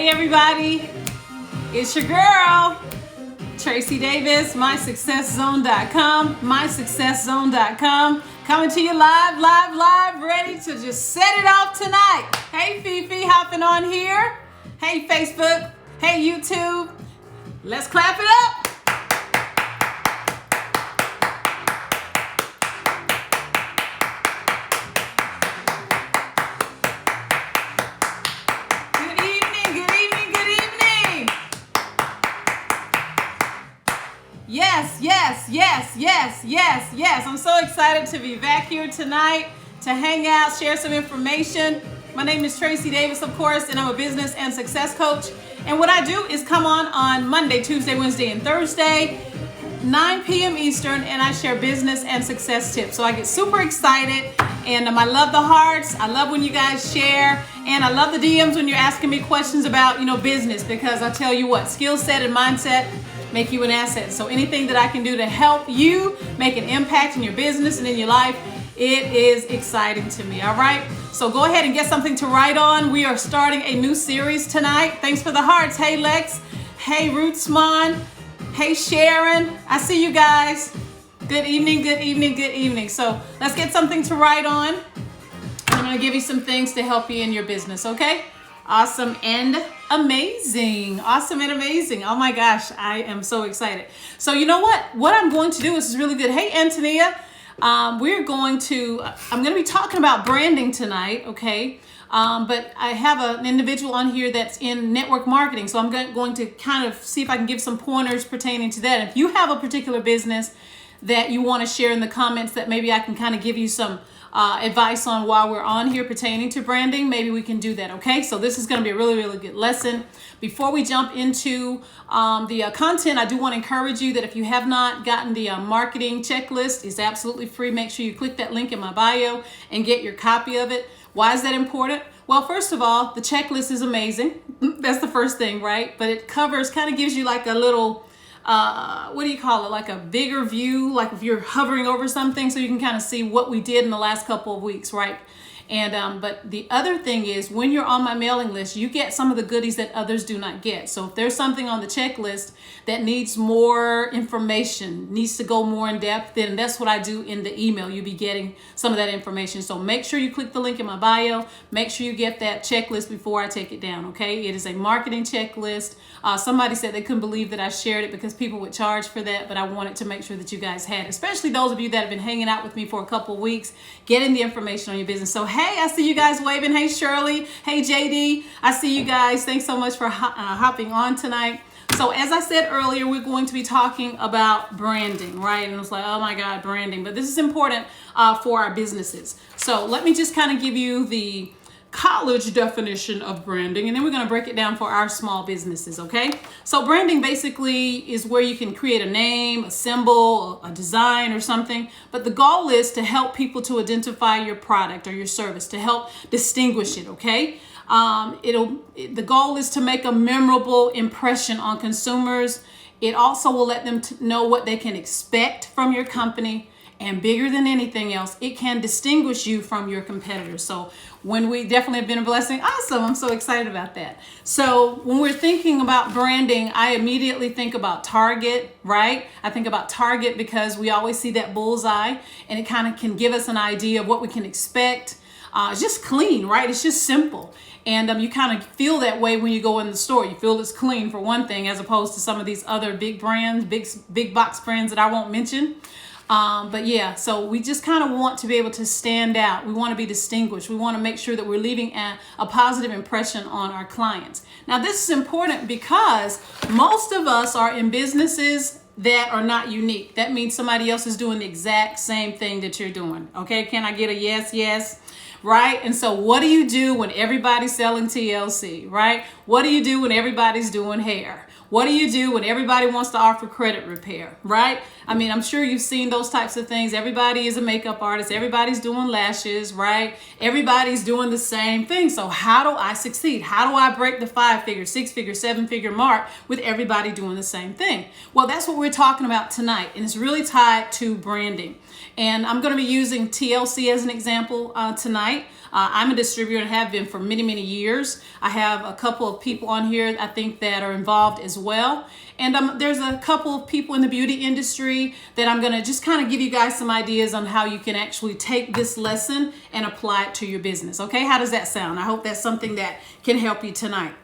Hey everybody, it's your girl, Tracie Davis, mysuccesszone.com, mysuccesszone.com, coming to you live, ready to just set it off tonight. Hey Fifi, hopping on here. Hey Facebook, hey YouTube, let's clap it up. Yes. I'm so excited to be back here tonight to hang out, share some information. My name is Tracie Davis, of course, and I'm a business and success coach. And what I do is come on Monday, Tuesday, Wednesday, and Thursday, 9 p.m. Eastern, and I share business and success tips. So I get super excited, and I love the hearts. I love when you guys share, and I love the DMs when you're asking me questions about, business, because I tell you what, skill set and mindset make you an asset. So anything that I can do to help you make an impact in your business and in your life, it is exciting to me. All right. So go ahead and get something to write on. We are starting a new series tonight. Thanks for the hearts. Hey Lex. Hey Rootsmon. Hey Sharon. I see you guys. Good evening. So let's get something to write on. I'm going to give you some things to help you in your business. Okay. Awesome and amazing. Oh my gosh, I am so excited. So you know what I'm going to do is really good. Hey Antonia, I'm going to be talking about branding tonight. Okay. But I have an individual on here that's in network marketing. So I'm going to kind of see if I can give some pointers pertaining to that. If you have a particular business that you want to share in the comments that maybe I can kind of give you some advice on while we're on here pertaining to branding, maybe we can do that. Okay, so this is going to be a really good lesson. Before we jump into the content, I do want to encourage you that if you have not gotten the marketing checklist, it's absolutely free. Make sure you click that link in my bio and get your copy of it. Why is that important? Well, first of all, the checklist is amazing. That's the first thing, right? But it kind of gives you like a little like a bigger view, like if you're hovering over something, so you can kind of see what we did in the last couple of weeks, right? And but the other thing is, when you're on my mailing list, you get some of the goodies that others do not get. So if there's something on the checklist that needs more information, needs to go more in depth, then that's what I do in the email. You'll be getting some of that information. So make sure you click the link in my bio. Make sure you get that checklist before I take it down, okay? It is a marketing checklist. Somebody said they couldn't believe that I shared it because people would charge for that, but I wanted to make sure that you guys had it, especially those of you that have been hanging out with me for a couple of weeks, getting the information on your business. So hey, I see you guys waving. Hey Shirley. Hey JD. I see you guys. Thanks so much for hopping on tonight. So as I said earlier, we're going to be talking about branding, right? And it's like, oh my God, branding. But this is important for our businesses. So let me just kind of give you the college definition of branding, and then we're going to break it down for our small businesses, okay? So branding basically is where you can create a name, a symbol, a design or something, but the goal is to help people to identify your product or your service, to help distinguish it, okay? The goal is to make a memorable impression on consumers. It also will let them know what they can expect from your company. And bigger than anything else, it can distinguish you from your competitors. So when we definitely have been a blessing, awesome. I'm so excited about that. So when we're thinking about branding, I immediately think about Target, right? I think about Target because we always see that bullseye, and it kind of can give us an idea of what we can expect. It's just clean, right? It's just simple. And you kind of feel that way when you go in the store. You feel it's clean for one thing, as opposed to some of these other big brands, big box brands that I won't mention. But yeah, so we just kind of want to be able to stand out. We want to be distinguished. We want to make sure that we're leaving a positive impression on our clients. Now, this is important because most of us are in businesses that are not unique. That means somebody else is doing the exact same thing that you're doing. Okay, can I get a yes? Right? And so what do you do when everybody's selling TLC, right? What do you do when everybody's doing hair? What do you do when everybody wants to offer credit repair, right? I mean, I'm sure you've seen those types of things. Everybody is a makeup artist. Everybody's doing lashes, right? Everybody's doing the same thing. So how do I succeed? How do I break the 5-figure, 6-figure, 7-figure mark with everybody doing the same thing? Well, that's what we're talking about tonight. And it's really tied to branding. And I'm going to be using TLC as an example tonight. I'm a distributor and have been for many, many years. I have a couple of people on here I think that are involved as well. And there's a couple of people in the beauty industry that I'm going to just kind of give you guys some ideas on how you can actually take this lesson and apply it to your business. Okay, how does that sound? I hope that's something that can help you tonight.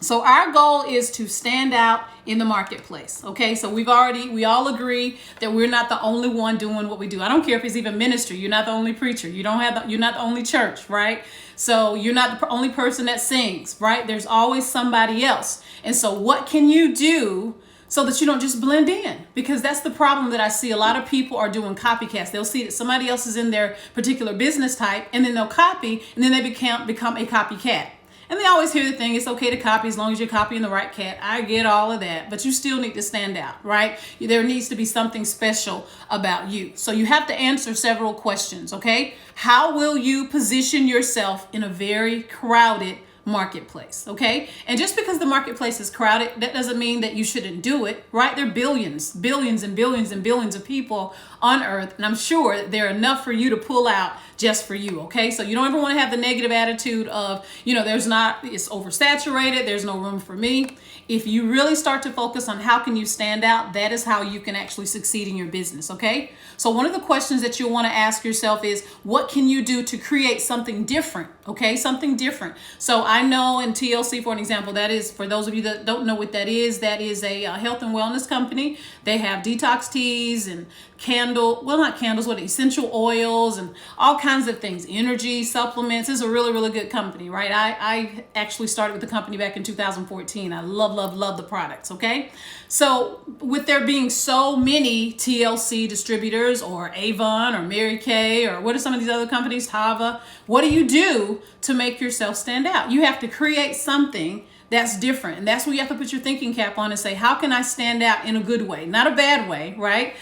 So our goal is to stand out in the marketplace. Okay, so we all agree that we're not the only one doing what we do. I don't care if it's even ministry. You're not the only preacher. You're not the only church, right? So you're not the only person that sings, right? There's always somebody else. And so what can you do so that you don't just blend in? Because that's the problem that I see. A lot of people are doing copycats. They'll see that somebody else is in their particular business type, and then they'll copy, and then they become a copycat. And they always hear the thing, it's okay to copy as long as you're copying the right cat. I get all of that, but you still need to stand out, right? There needs to be something special about you. So you have to answer several questions, okay? How will you position yourself in a very crowded marketplace, okay? And just because the marketplace is crowded, that doesn't mean that you shouldn't do it, right? There are billions and billions and billions of people on earth, and I'm sure there are enough for you to pull out just for you, okay? So you don't ever want to have the negative attitude of, it's oversaturated, there's no room for me. If you really start to focus on how can you stand out, that is how you can actually succeed in your business, okay? So one of the questions that you'll want to ask yourself is, what can you do to create something different, okay? Something different. So I know in TLC, for an example, that is, for those of you that don't know what that is a health and wellness company. They have detox teas and essential oils and all kinds of things, energy supplements. It's a really, really good company, right? I actually started with the company back in 2014. I love the products, okay? So with there being so many TLC distributors or Avon or Mary Kay or what are some of these other companies, Tava, what do you do to make yourself stand out? You have to create something that's different. And that's where you have to put your thinking cap on and say, how can I stand out in a good way? Not a bad way, right?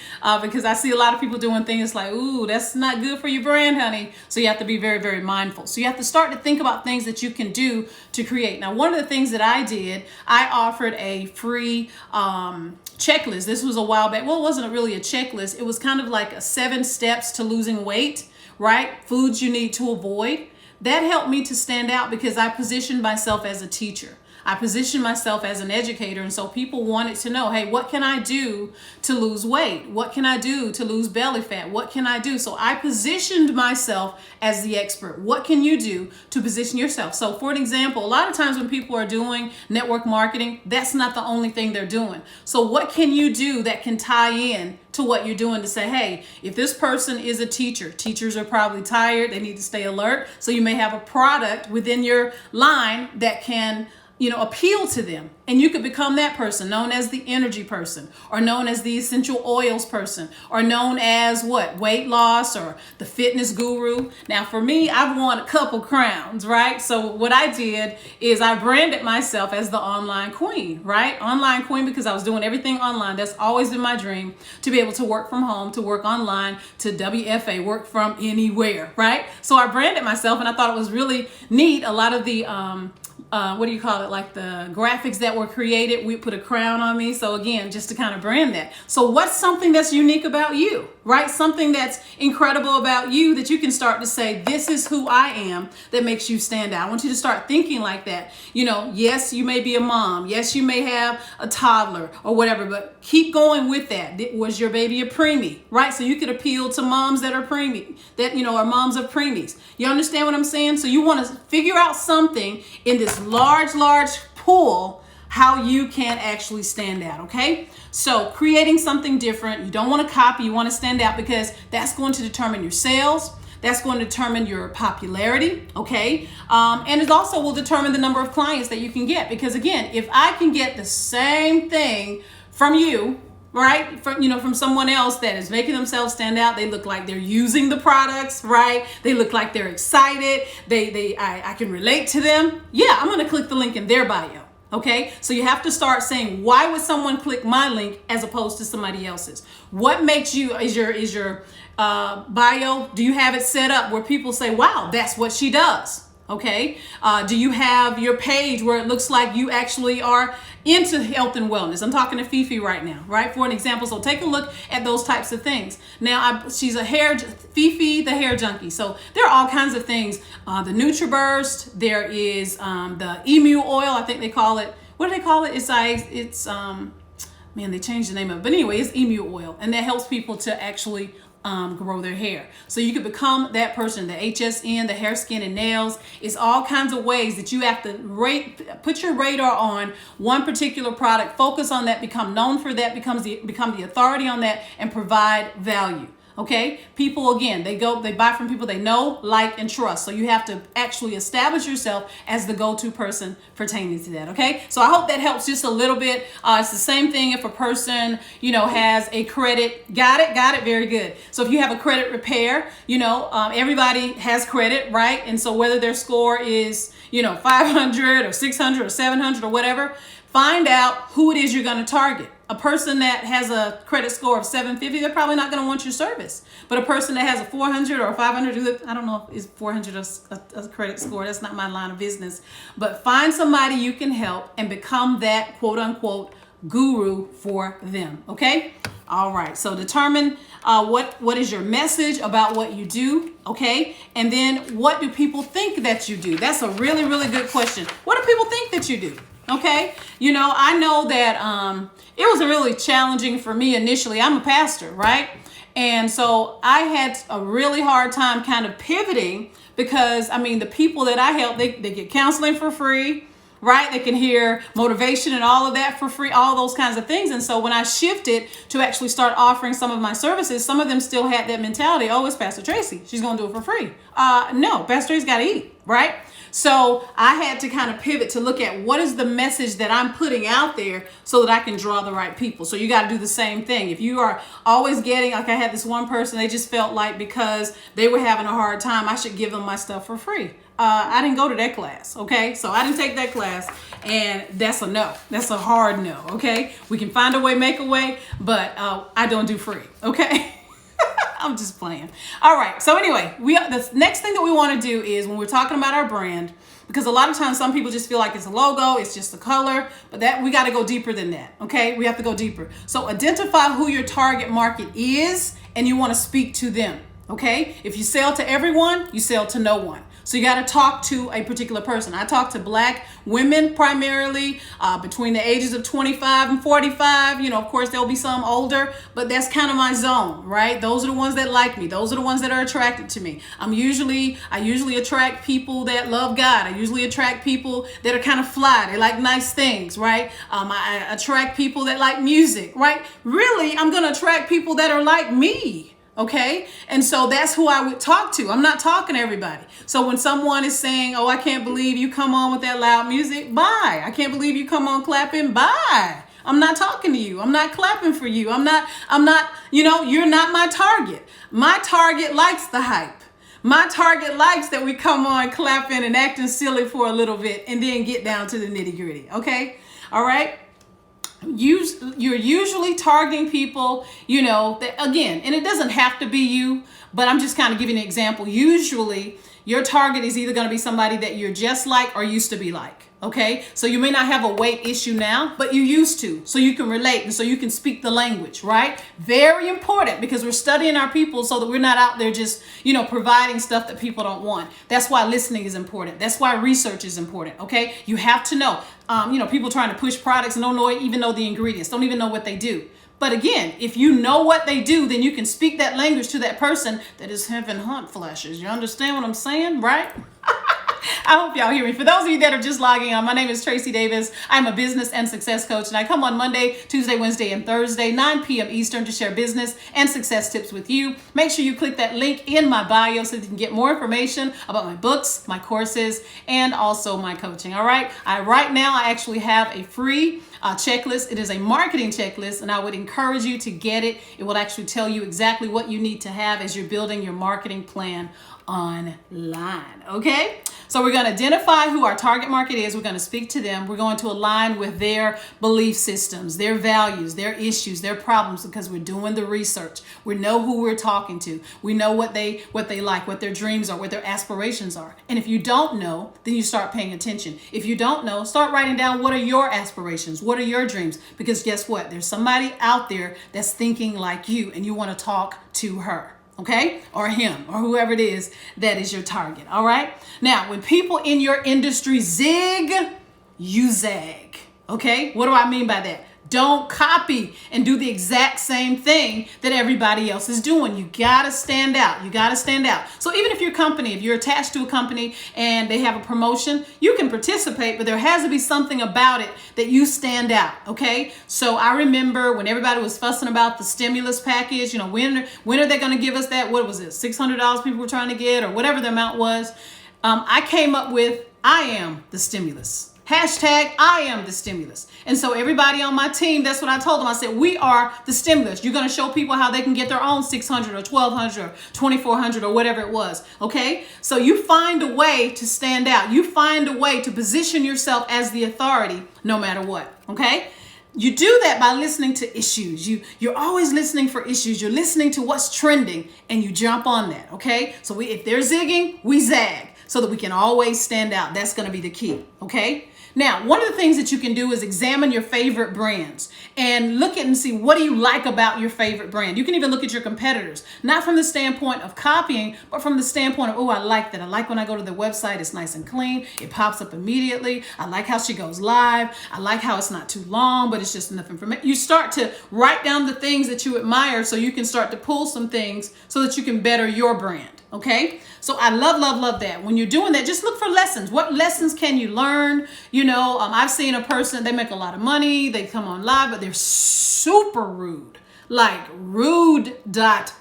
Because I see a lot of people doing things like, ooh, that's not good for your brand, honey. So you have to be very, very mindful. So you have to start to think about things that you can do to create. Now, one of the things that I did, I offered a free checklist. This was a while back. Well, it wasn't really a checklist. It was kind of like a 7 steps to losing weight, right? Foods you need to avoid. That helped me to stand out because I positioned myself as a teacher. I positioned myself as an educator, and so people wanted to know, hey, what can I do to lose weight? What can I do to lose belly fat? What can I do? So I positioned myself as the expert. What can you do to position yourself? So for an example, a lot of times when people are doing network marketing, that's not the only thing they're doing. So what can you do that can tie in to what you're doing to say, hey, if this person is a teacher, teachers are probably tired, they need to stay alert. So you may have a product within your line that can appeal to them. And you could become that person, known as the energy person, or known as the essential oils person, or known as weight loss, or the fitness guru. Now for me, I've won a couple crowns, right? So what I did is I branded myself as the online queen, right? Online queen, because I was doing everything online. That's always been my dream, to be able to work from home, to work online, to WFA, work from anywhere, right? So I branded myself, and I thought it was really neat. A lot of the like the graphics that were created, we put a crown on me. So again, just to kind of brand that. So what's something that's unique about you, right? Something that's incredible about you that you can start to say, this is who I am, that makes you stand out. I want you to start thinking like that. Yes, you may be a mom. Yes, you may have a toddler or whatever, but keep going with that. Was your baby a preemie, right? So you could appeal to moms that are preemie, that, are moms of preemies. You understand what I'm saying? So you want to figure out something in this large pool, how you can actually stand out, okay? So creating something different. You don't want to copy, you want to stand out, because that's going to determine your sales. That's going to determine your popularity, okay? And it also will determine the number of clients that you can get. Because again, if I can get the same thing from you, right? From someone else that is making themselves stand out. They look like they're using the products, right? They look like they're excited. I can relate to them. Yeah, I'm going to click the link in their bio. Okay, so you have to start saying, why would someone click my link as opposed to somebody else's? What makes you, is your bio, do you have it set up where people say, wow, that's what she does? Okay. Do you have your page where it looks like you actually are into health and wellness? I'm talking to Fifi right now, right? For an example. So take a look at those types of things. Now, she's Fifi, the hair junkie. So there are all kinds of things. The NutriBurst, there is the emu oil, I think they call it. What do they call it? Man, they changed the name of it. But anyway, it's emu oil. And that helps people to actually grow their hair. So you could become that person. The HSN, the hair, skin, and nails. It's all kinds of ways that you have to put your radar on one particular product, focus on that, become known for that, become the authority on that, and provide value. Okay, people, again, they buy from people they know, like, and trust. So you have to actually establish yourself as the go-to person pertaining to that. Okay, so I hope that helps just a little bit. It's the same thing if a person, has a credit. Got it. Very good. So if you have a credit repair, everybody has credit, right? And so whether their score is, 500 or 600 or 700 or whatever, find out who it is you're going to target. A person that has a credit score of 750, they're probably not going to want your service. But a person that has a 400 or 500, I don't know if 400 a credit score. That's not my line of business. But find somebody you can help and become that quote unquote guru for them. Okay? All right. So determine what is your message about what you do. Okay? And then what do people think that you do? That's a really, really good question. What do people think that you do? Okay. I know that it was really challenging for me initially. I'm a pastor, right? And so I had a really hard time kind of pivoting because, the people that I help, they get counseling for free, right? They can hear motivation and all of that for free, all those kinds of things. And so when I shifted to actually start offering some of my services, some of them still had that mentality. Oh, it's Pastor Tracie. She's going to do it for free. No, Pastor Tracie's got to eat, right? So I had to kind of pivot to look at what is the message that I'm putting out there so that I can draw the right people. So you got to do the same thing. If you are always getting, like I had this one person, they just felt like because they were having a hard time, I should give them my stuff for free. I didn't go to that class. Okay. So I didn't take that class, and that's a no. That's a hard no. Okay. We can find a way, make a way, but I don't do free. Okay. I'm just playing. All right. So anyway, the next thing that we want to do is when we're talking about our brand, because a lot of times some people just feel like it's a logo, it's just a color, but that we got to go deeper than that. Okay. We have to go deeper. So identify who your target market is, and you want to speak to them. Okay. If you sell to everyone, you sell to no one. So you got to talk to a particular person. I talk to Black women primarily between the ages of 25 and 45. Of course, there'll be some older, but that's kind of my zone, right? Those are the ones that like me. Those are the ones that are attracted to me. I usually attract people that love God. I usually attract people that are kind of fly. They like nice things, right? I attract people that like music, right? Really, I'm going to attract people that are like me. Okay. And so that's who I would talk to. I'm not talking to everybody. So when someone is saying, oh, I can't believe you come on with that loud music, bye. I can't believe you come on clapping, bye. I'm not talking to you. I'm not clapping for you. I'm not, you're not my target. My target likes the hype. My target likes that we come on clapping and acting silly for a little bit and then get down to the nitty gritty. Okay. All right. You're usually targeting people, that, again, and it doesn't have to be you, but I'm just kind of giving an example. Usually your target is either going to be somebody that you're just like or used to be like. Okay. So you may not have a weight issue now, but you used to, so you can relate and so you can speak the language, right? Very important, because we're studying our people so that we're not out there just, providing stuff that people don't want. That's why listening is important. That's why research is important. Okay. You have to know, people trying to push products and don't even know the ingredients, don't even know what they do. But again, if you know what they do, then you can speak that language to that person that is having hot flashes. You understand what I'm saying, right? I hope y'all hear me. For those of you that are just logging on, my name is Tracie Davis. I'm a business and success coach, and I come on Monday, Tuesday, Wednesday, and Thursday, 9 p.m. Eastern, to share business and success tips with you. Make sure you click that link in my bio so that you can get more information about my books, my courses, and also my coaching. All right. Right now, I actually have a free checklist. It is a marketing checklist, and I would encourage you to get it. It will actually tell you exactly what you need to have as you're building your marketing plan online. Okay, so we're going to identify who our target market is. We're going to speak to them. We're going to align with their belief systems, their values, their issues, their problems, because we're doing the research. We know who we're talking to. We know what they like, what their dreams are, what their aspirations are. And if you don't know, then you start paying attention. If you don't know, start writing down what are your aspirations, what are your dreams, because guess what? There's somebody out there that's thinking like you, and you want to talk to her. Okay, or him, or whoever it is that is your target. All right. Now, when people in your industry zig, you zag. Okay, what do I mean by that? Don't copy and do the exact same thing that everybody else is doing. You gotta stand out. You gotta stand out. So even if if you're attached to a company and they have a promotion, you can participate, but there has to be something about it that you stand out. Okay. So I remember when everybody was fussing about the stimulus package, when are they going to give us that? What was it? $600 people were trying to get, or whatever the amount was. I came up with, I am the stimulus. Hashtag I am the stimulus. And so everybody on my team, that's what I told them. I said, we are the stimulus. You're going to show people how they can get their own 600 or 1200 or 2400 or whatever it was. Okay. So you find a way to stand out. You find a way to position yourself as the authority no matter what. Okay. You do that by listening to issues. You're always listening for issues. You're listening to what's trending and you jump on that. Okay. So if they're zigging, we zag so that we can always stand out. That's going to be the key. Okay. Now, one of the things that you can do is examine your favorite brands and look at and see what do you like about your favorite brand. You can even look at your competitors, not from the standpoint of copying, but from the standpoint of, oh, I like that. I like when I go to their website, it's nice and clean. It pops up immediately. I like how she goes live. I like how it's not too long, but it's just enough information. You start to write down the things that you admire so you can start to pull some things so that you can better your brand. Okay. So I love that. When you're doing that, just look for lessons. What lessons can you learn? I've seen a person, they make a lot of money. They come on live, but they're super rude, like rude.com.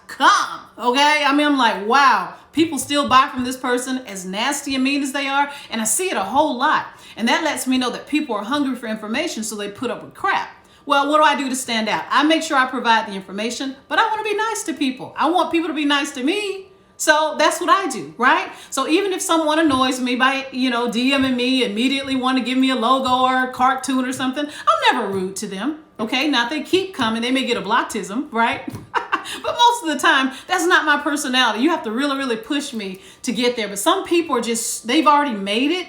Okay. I mean, I'm like, wow, people still buy from this person as nasty and mean as they are. And I see it a whole lot. And that lets me know that people are hungry for information. So they put up with crap. Well, what do I do to stand out? I make sure I provide the information, but I want to be nice to people. I want people to be nice to me. So that's what I do, right? So even if someone annoys me by, DMing me, immediately want to give me a logo or a cartoon or something, I'm never rude to them. Okay. Now if they keep coming, they may get a blocktism, right? But most of the time, that's not my personality. You have to really, really push me to get there. But some people are they've already made it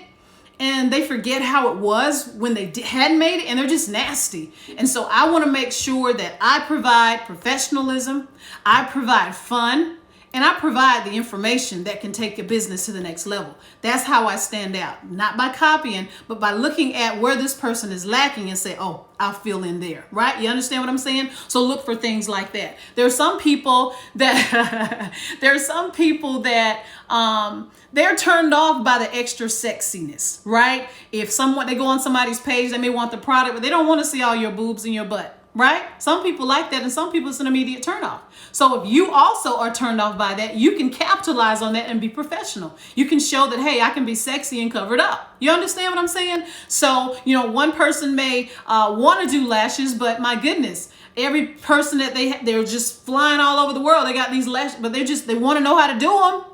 and they forget how it was when they hadn't made it, and they're just nasty. And so I want to make sure that I provide professionalism, I provide fun, and I provide the information that can take your business to the next level. That's how I stand out. Not by copying, but by looking at where this person is lacking and say, oh, I'll fill in there, right? You understand what I'm saying? So look for things like that. There are some people that, they're turned off by the extra sexiness, right? If they go on somebody's page, they may want the product, but they don't want to see all your boobs and your butt. Right? Some people like that, and some people it's an immediate turnoff. So if you also are turned off by that, you can capitalize on that and be professional. You can show that, hey, I can be sexy and covered up. You understand what I'm saying? So, one person may want to do lashes, but my goodness, every person that they're just flying all over the world. They got these lashes, but they want to know how to do them.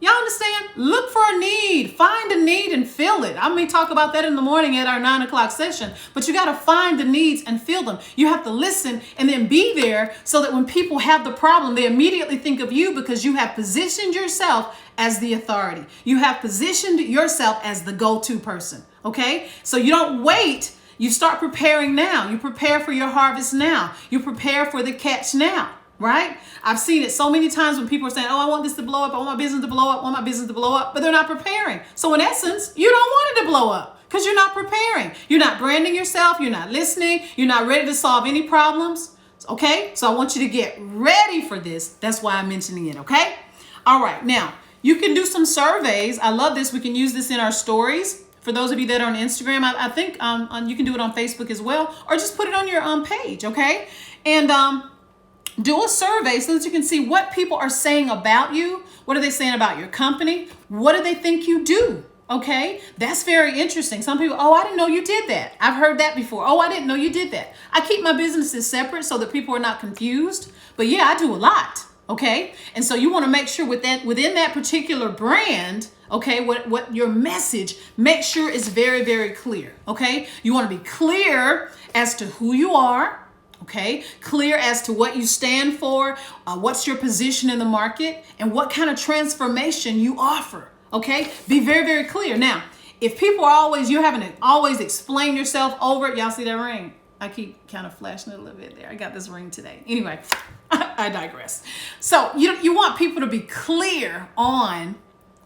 Y'all understand? Look for a need, find a need and fill it. I may talk about that in the morning at our 9:00 session, but you got to find the needs and fill them. You have to listen and then be there so that when people have the problem, they immediately think of you because you have positioned yourself as the authority. You have positioned yourself as the go-to person. Okay. So you don't wait. You start preparing now. You prepare for your harvest now. You prepare for the catch now. Right? I've seen it so many times when people are saying, oh, I want this to blow up. I want my business to blow up. I want my business to blow up. But they're not preparing. So in essence, you don't want it to blow up because you're not preparing. You're not branding yourself. You're not listening. You're not ready to solve any problems. Okay. So I want you to get ready for this. That's why I'm mentioning it. Okay. All right. Now you can do some surveys. I love this. We can use this in our stories. For those of you that are on Instagram, I think you can do it on Facebook as well, or just put it on your page. Okay. And, do a survey so that you can see what people are saying about you. What are they saying about your company? What do they think you do? Okay, that's very interesting. Some people, oh, I didn't know you did that. I've heard that before. Oh, I didn't know you did that. I keep my businesses separate so that people are not confused. But yeah, I do a lot. Okay. And so you want to make sure within that particular brand, okay, what your message, make sure is very, very clear. Okay. You want to be clear as to who you are. Okay. Clear as to what you stand for, what's your position in the market, and what kind of transformation you offer. Okay. Be very, very clear. Now, if people are you're having to always explain yourself over, y'all see that ring? I keep kind of flashing it a little bit there. I got this ring today. Anyway, I digress. So you want people to be clear on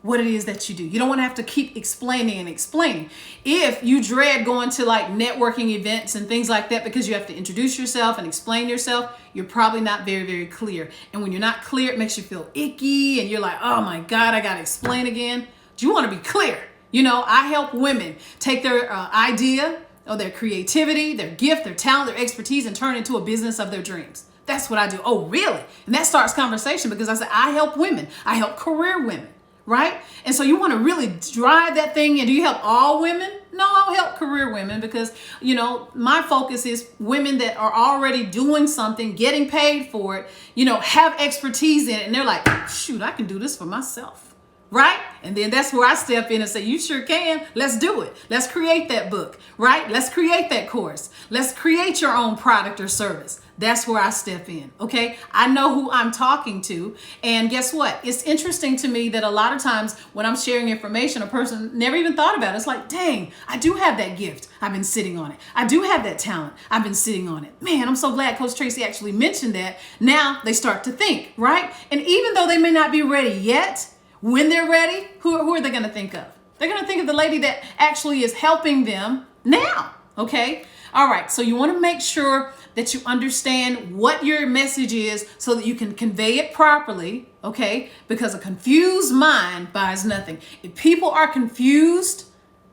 what it is that you do. You don't want to have to keep explaining and explaining. If you dread going to like networking events and things like that because you have to introduce yourself and explain yourself, you're probably not very, very clear. And when you're not clear, it makes you feel icky and you're like, oh my God, I got to explain again. Do you want to be clear? I help women take their idea or their creativity, their gift, their talent, their expertise, and turn it into a business of their dreams. That's what I do. Oh, really? And that starts conversation because I say, I help women. I help career women, right? And so you want to really drive that thing. And do you help all women? No, I'll help career women because, my focus is women that are already doing something, getting paid for it, have expertise in it. And they're like, shoot, I can do this for myself. Right? And then that's where I step in and say, you sure can. Let's do it. Let's create that book, right? Let's create that course. Let's create your own product or service. That's where I step in. Okay. I know who I'm talking to. And guess what? It's interesting to me that a lot of times when I'm sharing information, a person never even thought about it. It's like, dang, I do have that gift. I've been sitting on it. I do have that talent. I've been sitting on it. Man, I'm so glad Coach Tracie actually mentioned that. Now they start to think, right? And even though they may not be ready yet, when they're ready, who are they going to think of? They're going to think of the lady that actually is helping them now. Okay. All right. So you want to make sure that you understand what your message is so that you can convey it properly. Okay. Because a confused mind buys nothing. If people are confused,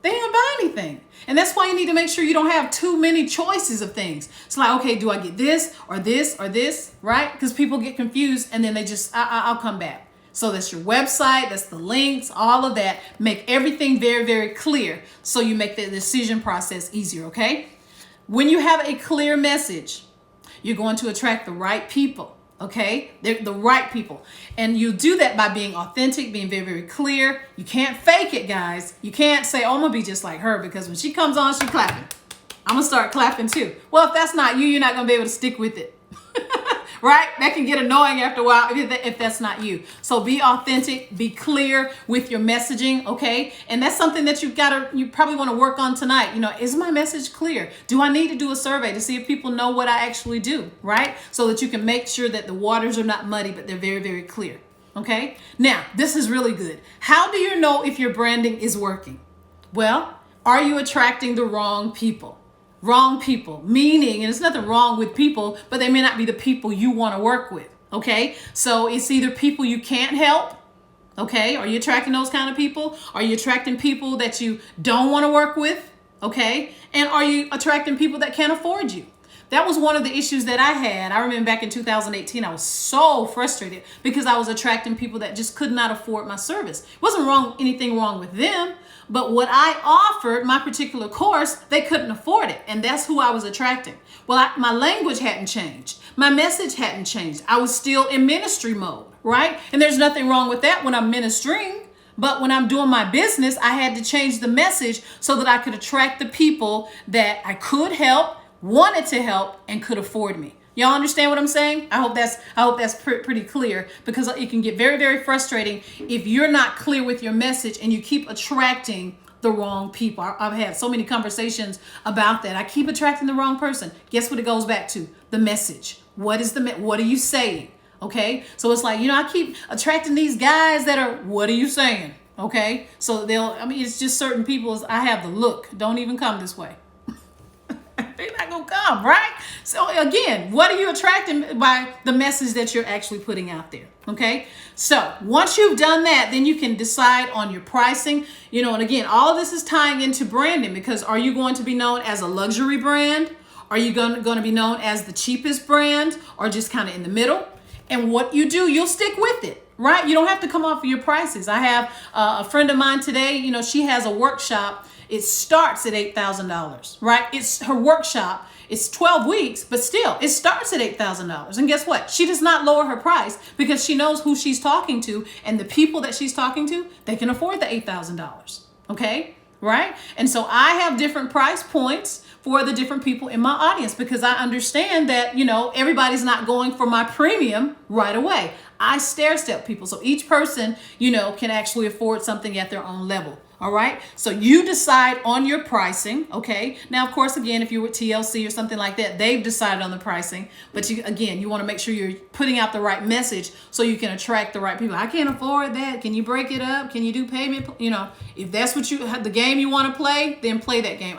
they don't buy anything. And that's why you need to make sure you don't have too many choices of things. It's like, okay, do I get this or this or this? Right. Because people get confused and then they just, I'll come back. So that's your website, that's the links, all of that. Make everything very, very clear so you make the decision process easier, okay? When you have a clear message, you're going to attract the right people, okay? They're the right people. And you do that by being authentic, being very, very clear. You can't fake it, guys. You can't say, oh, I'm going to be just like her because when she comes on, she's clapping. I'm going to start clapping too. Well, if that's not you, you're not going to be able to stick with it. Right? That can get annoying after a while if that's not you. So be authentic, be clear with your messaging, okay? And that's something that you probably want to work on tonight. Is my message clear? Do I need to do a survey to see if people know what I actually do, right? So that you can make sure that the waters are not muddy, but they're very, very clear, okay? Now, this is really good. How do you know if your branding is working? Well, are you attracting the wrong people? Wrong people, meaning, and there's nothing wrong with people, but they may not be the people you want to work with. Okay. So it's either people you can't help. Okay. Are you attracting those kind of people? Are you attracting people that you don't want to work with? Okay. And are you attracting people that can't afford you? That was one of the issues that I had. I remember back in 2018, I was so frustrated because I was attracting people that just could not afford my service. It wasn't anything wrong with them, but what I offered, my particular course, they couldn't afford it. And that's who I was attracting. Well, my language hadn't changed. My message hadn't changed. I was still in ministry mode, right? And there's nothing wrong with that when I'm ministering. But when I'm doing my business, I had to change the message so that I could attract the people that I could help, wanted to help, and could afford me. Y'all understand what I'm saying? I hope that's pretty clear, because it can get very, very frustrating if you're not clear with your message and you keep attracting the wrong people. I've had so many conversations about that. I keep attracting the wrong person. Guess what it goes back to? The message. What are you saying? Okay. So it's like, I keep attracting these guys that are, what are you saying? Okay. So it's just certain people. I have the look. Don't even come this way. They're not going to come, right? So again, what are you attracting by the message that you're actually putting out there? Okay. So once you've done that, then you can decide on your pricing, and again, all of this is tying into branding, because are you going to be known as a luxury brand? Are you going to be known as the cheapest brand, or just kind of in the middle? And what you do, you'll stick with it, right? You don't have to come off of your prices. I have a friend of mine today, she has a workshop. it starts at $8,000, right? It's her workshop. It's 12 weeks, but still, it starts at $8,000. And guess what? She does not lower her price because she knows who she's talking to, and the people that she's talking to, they can afford the $8,000. Okay? Right? And so I have different price points for the different people in my audience because I understand that, everybody's not going for my premium right away. I stair step people. So each person, can actually afford something at their own level. All right. So you decide on your pricing. Okay. Now, of course, again, if you're with TLC or something like that, they've decided on the pricing. But you want to make sure you're putting out the right message so you can attract the right people. I can't afford that. Can you break it up? Can you do payment? If that's the game you want to play, then play that game.